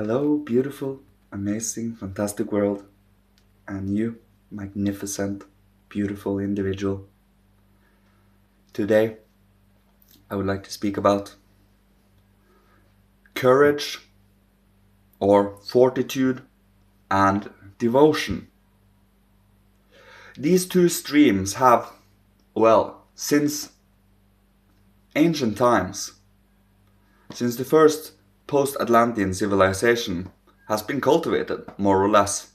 Hello, beautiful, amazing, fantastic world, and you, magnificent, beautiful individual. Today, I would like to speak about courage or fortitude and devotion. These two streams have, since ancient times, since the first post-Atlantean civilization has been cultivated, more or less.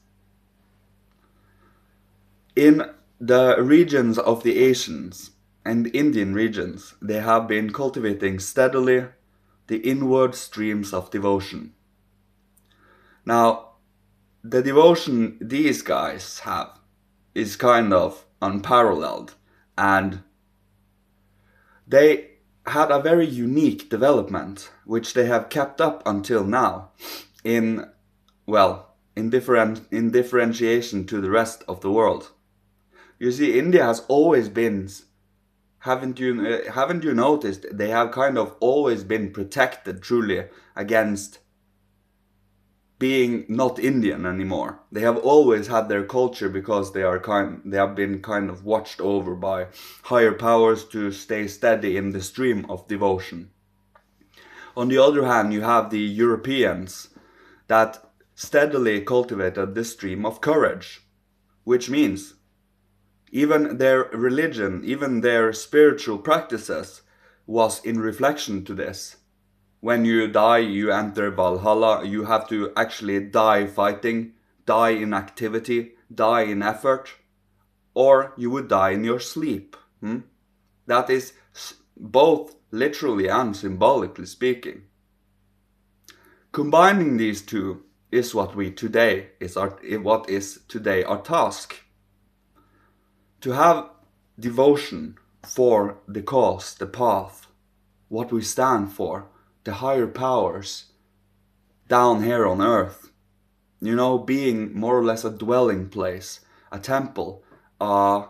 In the regions of the Asians and Indian regions, they have been cultivating steadily the inward streams of devotion. Now, the devotion these guys have is kind of unparalleled, and they had a very unique development, which they have kept up until now, in differentiation to the rest of the world. You see, India has always been, haven't you noticed, they have kind of always been protected truly against being not Indian anymore. They have always had their culture because they have been kind of watched over by higher powers to stay steady in the stream of devotion. On the other hand, you have the Europeans that steadily cultivated this stream of courage, which means even their religion, even their spiritual practices was in reflection to this. When you die, you enter Valhalla. You have to actually die fighting, die in activity, die in effort, or you would die in your sleep. That is both literally and symbolically speaking. Combining these two is what is today our task. To have devotion for the cause, the path, what we stand for, the higher powers down here on earth. You know, being more or less a dwelling place, a temple, an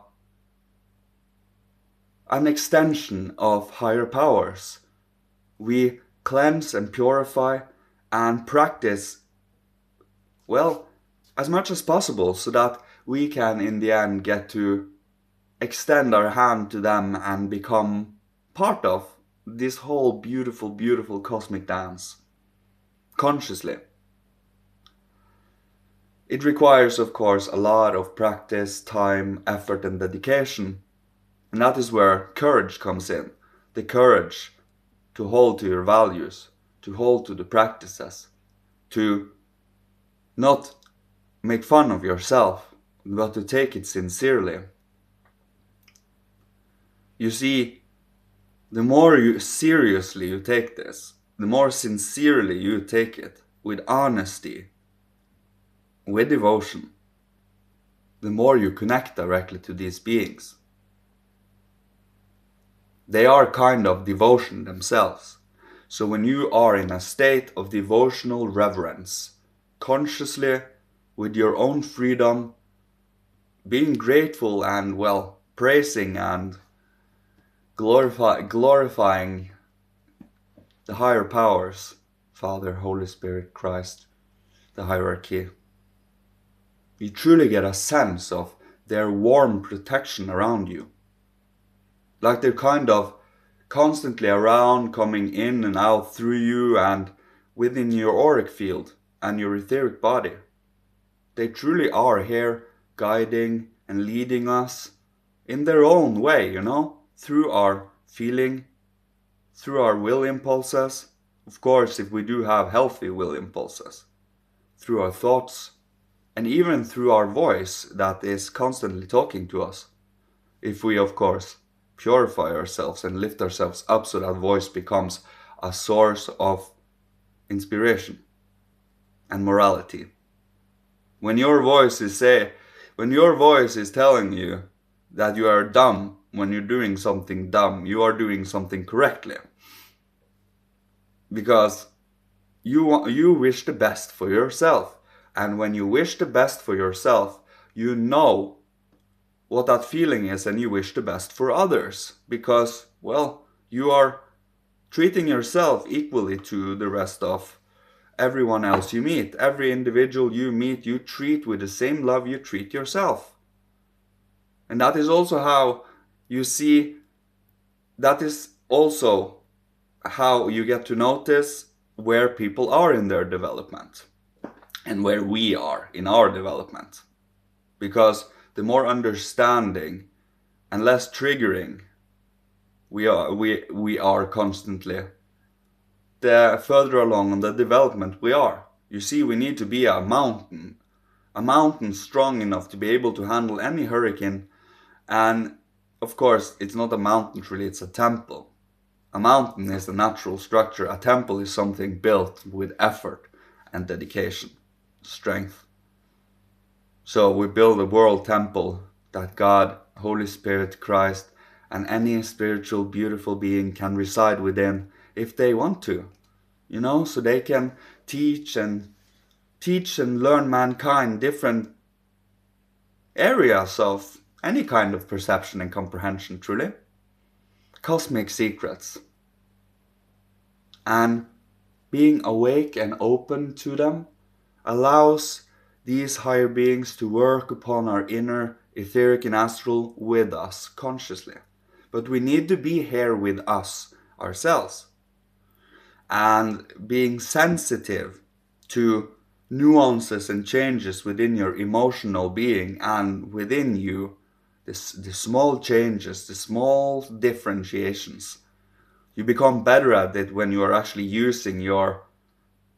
extension of higher powers. We cleanse and purify and practice, as much as possible so that we can in the end get to extend our hand to them and become part of this whole beautiful, beautiful cosmic dance, consciously. It requires, of course, a lot of practice, time, effort, and dedication. And that is where courage comes in. The courage to hold to your values, to hold to the practices, to not make fun of yourself, but to take it sincerely. You see, the more seriously you take this, the more sincerely you take it, with honesty, with devotion, the more you connect directly to these beings. They are kind of devotion themselves. So when you are in a state of devotional reverence, consciously, with your own freedom, being grateful and, praising and glorifying the higher powers, Father, Holy Spirit, Christ, the hierarchy, you truly get a sense of their warm protection around you. Like they're kind of constantly around, coming in and out through you and within your auric field and your etheric body. They truly are here guiding and leading us in their own way, through our feeling, through our will impulses. Of course, if we do have healthy will impulses, through our thoughts, and even through our voice that is constantly talking to us. If we, of course, purify ourselves and lift ourselves up so that voice becomes a source of inspiration and morality. When your voice is telling you that you are dumb when you're doing something dumb, you are doing something correctly. Because you wish the best for yourself. And when you wish the best for yourself, you know what that feeling is and you wish the best for others. Because, you are treating yourself equally to the rest of everyone else you meet. Every individual you meet, you treat with the same love you treat yourself. And that is also how you see, that is also how you get to notice where people are in their development and where we are in our development. Because the more understanding and less triggering we are constantly, the further along on the development we are. You see, we need to be a mountain strong enough to be able to handle any hurricane. And of course, it's not a mountain really, it's a temple. A mountain is a natural structure. A temple is something built with effort and dedication, strength. So we build a world temple that God, Holy Spirit, Christ, and any spiritual, beautiful being can reside within if they want to. You know, so they can teach and learn mankind different areas of any kind of perception and comprehension, truly. Cosmic secrets. And being awake and open to them allows these higher beings to work upon our inner etheric and astral with us consciously. But we need to be here with us ourselves. And being sensitive to nuances and changes within your emotional being and within you, the small changes, the small differentiations. You become better at it when you are actually using your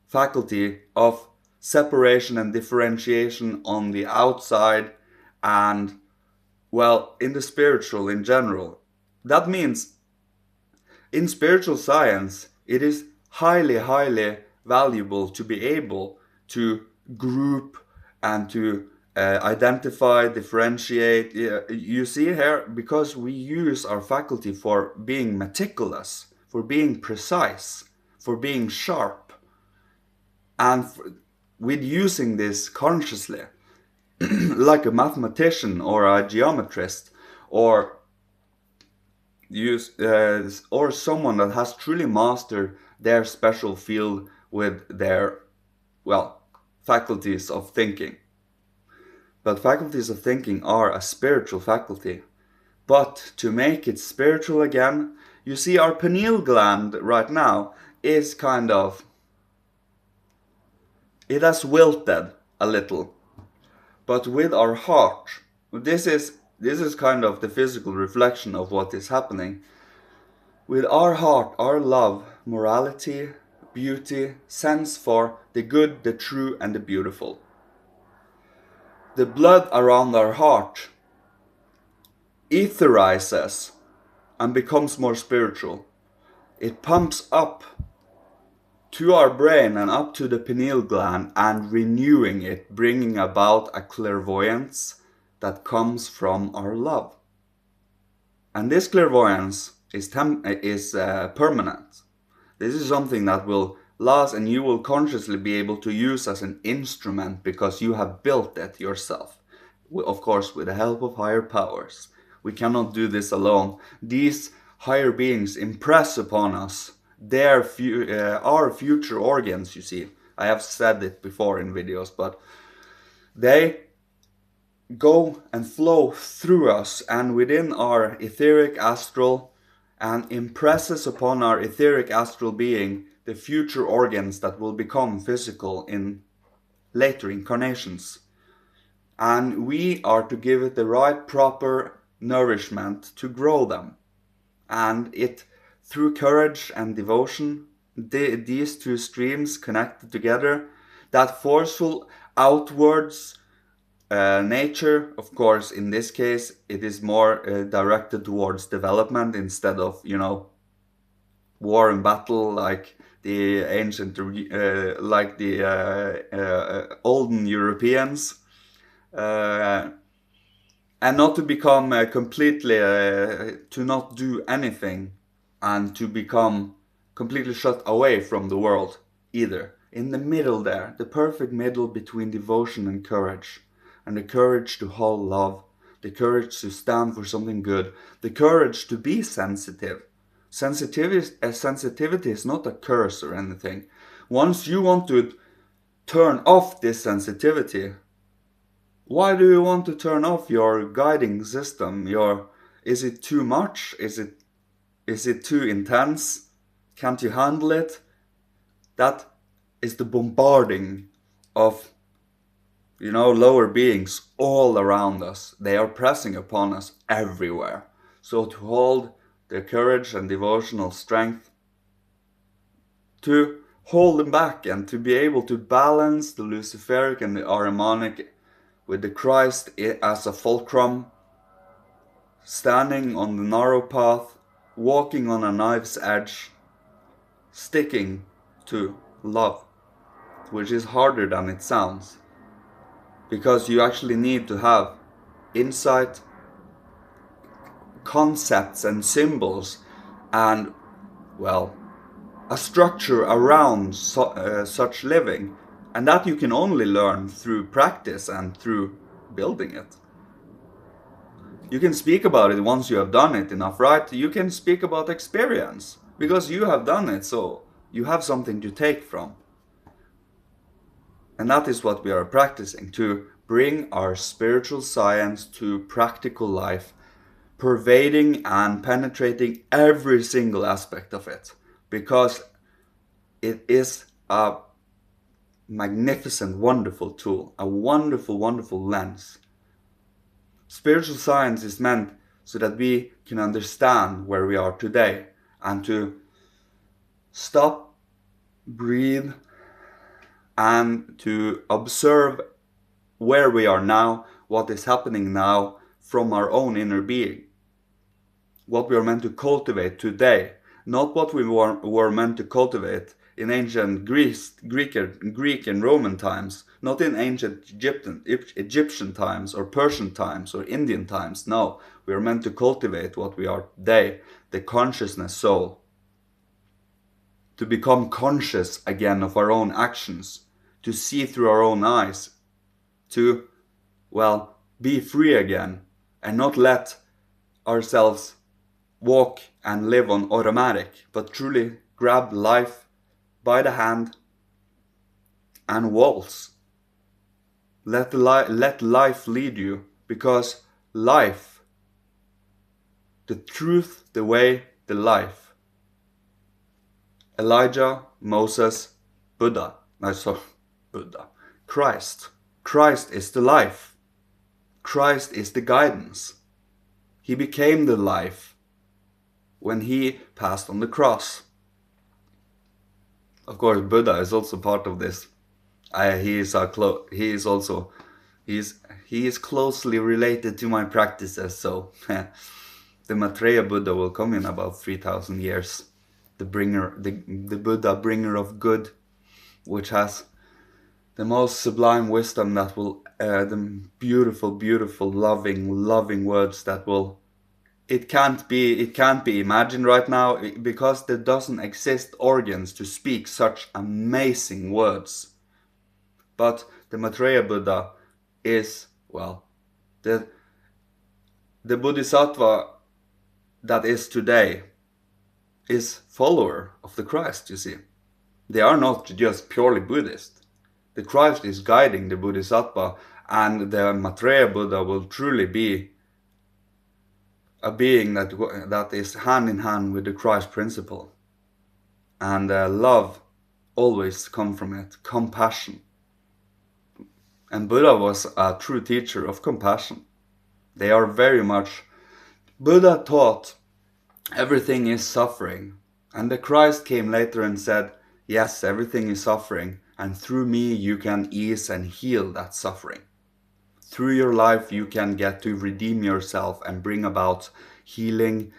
faculty of separation and differentiation on the outside and, well, in the spiritual in general. That means in spiritual science, it is highly, highly valuable to be able to group and to identify, differentiate. You see here, because we use our faculty for being meticulous, for being precise, for being sharp, and with using this consciously, like a mathematician or a geometrist, or or someone that has truly mastered their special field with their, well, faculties of thinking. But faculties of thinking are a spiritual faculty. But to make it spiritual again, you see, our pineal gland right now is kind of, it has wilted a little. But with our heart, this is kind of the physical reflection of what is happening. With our heart, our love, morality, beauty, sense for the good, the true, and the beautiful. The blood around our heart etherizes and becomes more spiritual. It pumps up to our brain and up to the pineal gland and renewing it, bringing about a clairvoyance that comes from our love. And this clairvoyance is permanent. This is something that will last, and you will consciously be able to use as an instrument because you have built it yourself. Of course, with the help of higher powers. We cannot do this alone. These higher beings impress upon us our future organs, you see. I have said it before in videos, but they go and flow through us and within our etheric astral, and impresses upon our etheric astral being the future organs that will become physical in later incarnations. And we are to give it the right proper nourishment to grow them. And it, through courage and devotion, these two streams connected together, that forceful outwards nature, of course, in this case, it is more directed towards development instead of, war and battle like the ancient, like the olden Europeans, and not to become completely, to not do anything, and to become completely shut away from the world either. In the middle there, the perfect middle between devotion and courage. And the courage to hold love, the courage to stand for something good, the courage to be sensitive. Sensitivity is not a curse or anything. Once you want to turn off this sensitivity, why do you want to turn off your guiding system? Is it too much? Is it too intense? Can't you handle it? That is the bombarding of, lower beings all around us. They are pressing upon us everywhere. So to hold the courage and devotional strength, to hold them back and to be able to balance the Luciferic and the Ahrimanic with the Christ as a fulcrum, standing on the narrow path, walking on a knife's edge, sticking to love, which is harder than it sounds, because you actually need to have insight, concepts and symbols, and, well, a structure around such living, and that you can only learn through practice and through building it. You can speak about it once you have done it enough, right? You can speak about experience because you have done it, so you have something to take from. And that is what we are practicing, to bring our spiritual science to practical life, pervading and penetrating every single aspect of it, because it is a magnificent, wonderful tool, a wonderful, wonderful lens. Spiritual science is meant so that we can understand where we are today and to stop, breathe, and to observe where we are now, what is happening now from our own inner being. What we are meant to cultivate today, not what we were meant to cultivate in ancient Greek and Roman times, not in ancient Egyptian times or Persian times or Indian times. No, we are meant to cultivate what we are today, the consciousness soul. To become conscious again of our own actions, to see through our own eyes, to, well, be free again and not let ourselves walk and live on automatic, but truly grab life by the hand and waltz. Let life lead you, because life, the truth, the way, the life. Elijah, Moses, Buddha. Christ. Christ is the life. Christ is the guidance. He became the life when he passed on the cross. Of course, Buddha is also part of this. He is closely related to my practices. So the Maitreya Buddha will come in about 3,000 years. The Buddha, bringer of good, which has the most sublime wisdom that will, the beautiful, beautiful, loving words that will. It can't be imagined right now, because there doesn't exist organs to speak such amazing words. But the Maitreya Buddha is, well, the Bodhisattva that is today is follower of the Christ, you see. They are not just purely Buddhist. The Christ is guiding the Bodhisattva, and the Maitreya Buddha will truly be a being that is hand in hand with the Christ principle. And love always comes from it, compassion. And Buddha was a true teacher of compassion. They are very much. Buddha taught everything is suffering. And the Christ came later and said, yes, everything is suffering. And through me you can ease and heal that suffering. Through your life you can get to redeem yourself and bring about healing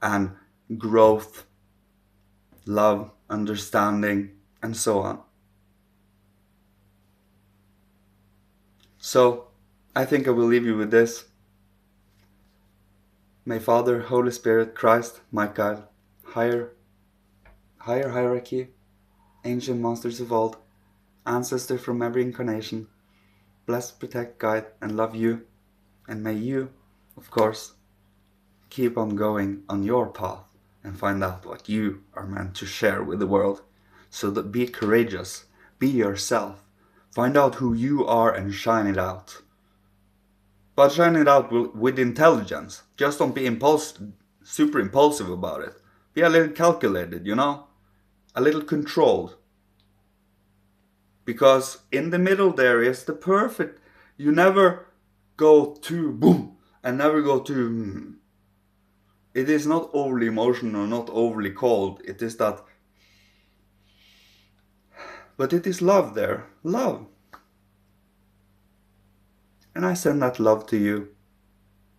and growth, love, understanding, and so on. So, I think I will leave you with this. May Father, Holy Spirit, Christ, my God, higher hierarchy, ancient masters of old, ancestor from every incarnation, bless, protect, guide, and love you. And may you, of course, keep on going on your path and find out what you are meant to share with the world. So that be courageous, be yourself, find out who you are and shine it out. But shine it out with intelligence. Just don't be super impulsive about it. Be a little calculated, you know? A little controlled. Because in the middle there is the perfect. You never go too boom and never go too. It is not overly emotional, not overly cold. It is that. But it is love there. Love. And I send that love to you.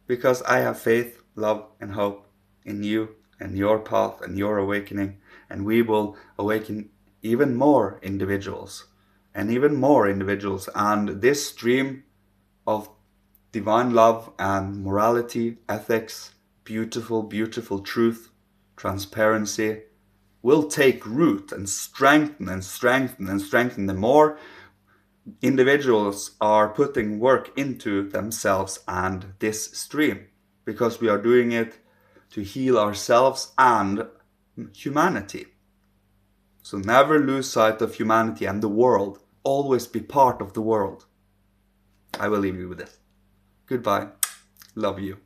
Because I have faith, love, and hope in you and your path and your awakening. And we will awaken even more individuals. And even more individuals. And this stream of divine love and morality, ethics, beautiful, beautiful truth, transparency, will take root and strengthen and strengthen and strengthen. The more individuals are putting work into themselves and this stream, because we are doing it to heal ourselves and humanity. So never lose sight of humanity and the world. Always be part of the world. I will leave you with this. Goodbye. Love you.